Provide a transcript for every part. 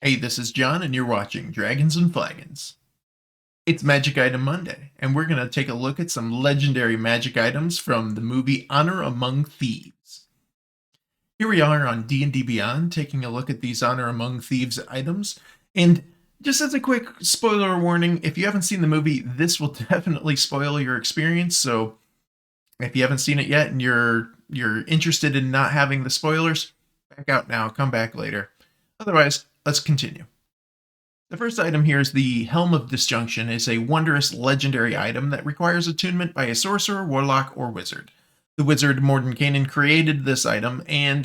Hey, this is John, and you're watching Dragons and Flagons. It's Magic Item Monday, and we're going to take a look at some legendary magic items from the movie Honor Among Thieves. Here we are on D&D Beyond, taking a look at these Honor Among Thieves items. And just as a quick spoiler warning, if you haven't seen the movie, this will definitely spoil your experience. So if you haven't seen it yet and you're interested in not having the spoilers, back out now, come back later. Otherwise, let's continue. The first item here is the Helm of Disjunction. It's a wondrous legendary item that requires attunement by a sorcerer, warlock, or wizard. The wizard Mordenkainen created this item and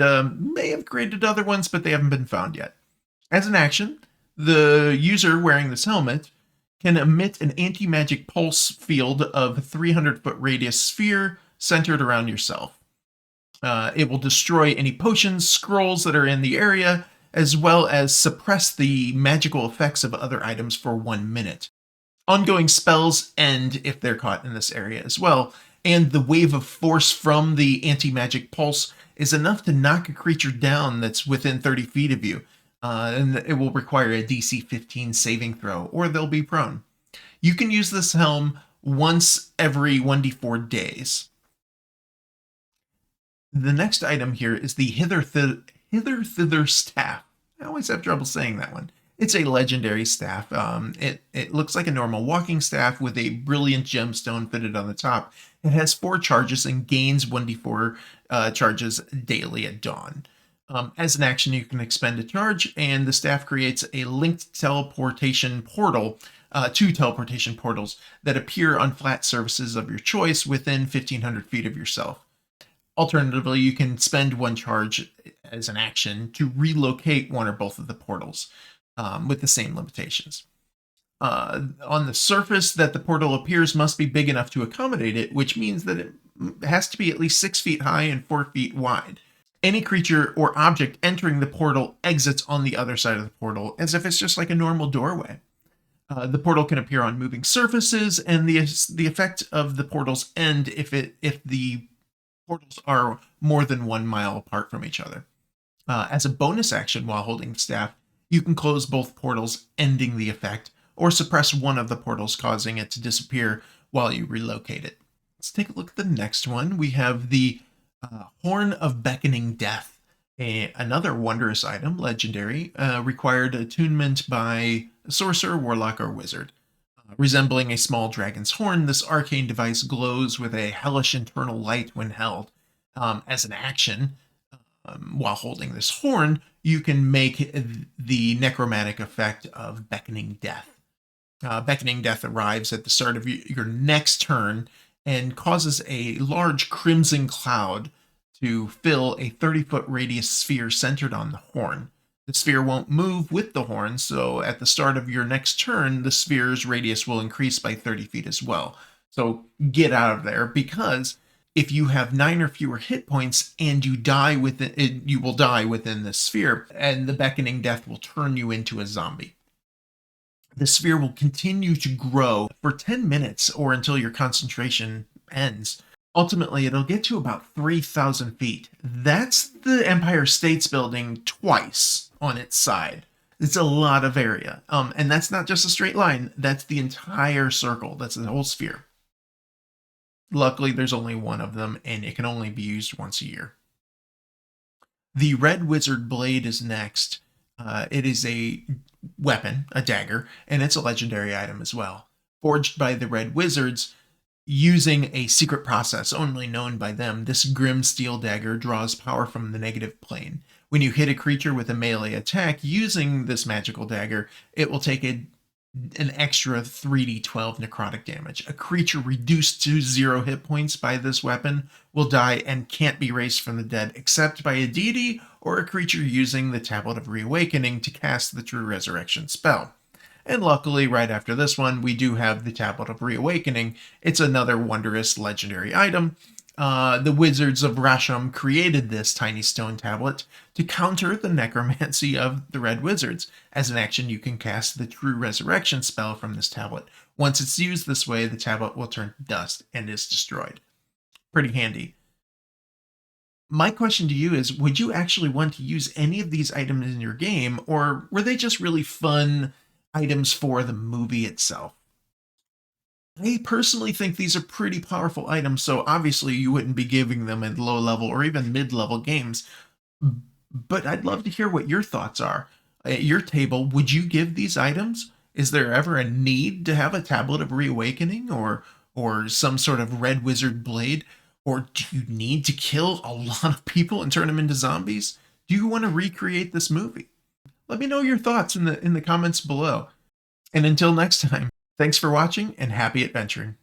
may have created other ones, but they haven't been found yet. As an action, the user wearing this helmet can emit an anti-magic pulse field of 300-foot radius sphere centered around yourself. It will destroy any potions, scrolls that are in the area, as well as suppress the magical effects of other items for 1 minute. Ongoing spells end if they're caught in this area as well, and the wave of force from the anti-magic pulse is enough to knock a creature down that's within 30 feet of you, and it will require a DC 15 saving throw, or they'll be prone. You can use this helm once every 1d4 days. The next item here is the Hither Thither Staff. I always have trouble saying that one. It's a legendary staff. It looks like a normal walking staff with a brilliant gemstone fitted on the top. It has 4 charges and gains 1d4 charges daily at dawn. As an action, you can expend a charge, and the staff creates a linked teleportation portal, 2 teleportation portals that appear on flat surfaces of your choice within 1,500 feet of yourself. Alternatively, you can spend 1 charge as an action to relocate one or both of the portals with the same limitations. On the surface that the portal appears must be big enough to accommodate it, which means that it has to be at least 6 feet high and 4 feet wide. Any creature or object entering the portal exits on the other side of the portal as if it's just like a normal doorway. The portal can appear on moving surfaces, and the effect of the portal's end if the portals are more than 1 mile apart from each other. As a bonus action while holding the staff, you can close both portals, ending the effect, or suppress one of the portals, causing it to disappear while you relocate it. Let's take a look at the next one. We have the Horn of Beckoning Death, another wondrous item, legendary, required attunement by a sorcerer, warlock, or wizard. Resembling a small dragon's horn, this arcane device glows with a hellish internal light when held. As an action, while holding this horn, you can make the necromantic effect of Beckoning Death. Beckoning Death arrives at the start of your next turn and causes a large crimson cloud to fill a 30-foot radius sphere centered on the horn. The sphere won't move with the horn, so at the start of your next turn, the sphere's radius will increase by 30 feet as well. So get out of there, because if you have 9 or fewer hit points and you die within it, you will die within the sphere, and the Beckoning Death will turn you into a zombie. The sphere will continue to grow for 10 minutes or until your concentration ends. Ultimately, it'll get to about 3,000 feet. That's the Empire State's Building twice on its side. It's a lot of area. And that's not just a straight line. That's the entire circle. That's the whole sphere. Luckily, there's only one of them, and it can only be used once a year. The Red Wizard Blade is next. It is a weapon, a dagger, and it's a legendary item as well. Forged by the Red Wizards, using a secret process only known by them, this grim steel dagger draws power from the negative plane. When you hit a creature with a melee attack using this magical dagger, it will take an extra 3d12 necrotic damage. A creature reduced to 0 hit points by this weapon will die and can't be raised from the dead except by a deity or a creature using the Tablet of Reawakening to cast the True Resurrection spell. And luckily, right after this one, we do have the Tablet of Reawakening. It's another wondrous legendary item. The Wizards of Rasham created this tiny stone tablet to counter the necromancy of the Red Wizards. As an action, you can cast the True Resurrection spell from this tablet. Once it's used this way, the tablet will turn to dust and is destroyed. Pretty handy. My question to you is, would you actually want to use any of these items in your game, or were they just really fun items for the movie itself? I personally think these are pretty powerful items, so obviously you wouldn't be giving them in low level or even mid level games. But I'd love to hear what your thoughts are. At your table, would you give these items? Is there ever a need to have a Tablet of Reawakening or some sort of red wizard blade? Or do you need to kill a lot of people and turn them into zombies? Do you want to recreate this movie? Let me know your thoughts in the comments below. And until next time, thanks for watching and happy adventuring.